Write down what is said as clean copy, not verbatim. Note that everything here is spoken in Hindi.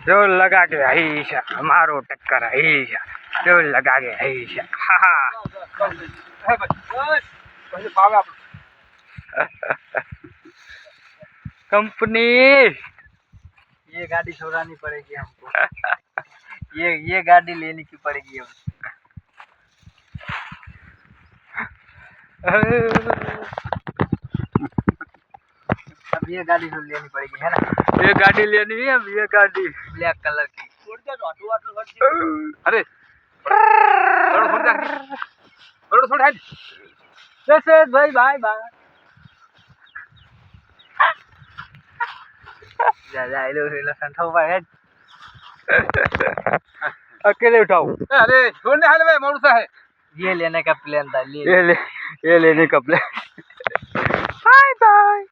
जोर लगा के हईशा हमारो टक्कर हईशा जोर लगा के हईशा कंपनी ये गाड़ी छोड़ानी पड़ेगी हमको। ये गाड़ी लेने की पड़ेगी अब। अब ये गाड़ी तो लेनी पड़ेगी है ना। ये गाड़ी लेनी है अब। ये गाड़ी ब्लैक कलर की। अरे भाई बाय बाय। अकेले उठाओ। अरे छोड़ने हाल में मौसा है। ये लेने का प्लान था। ये लेने का प्लान। Bye bye.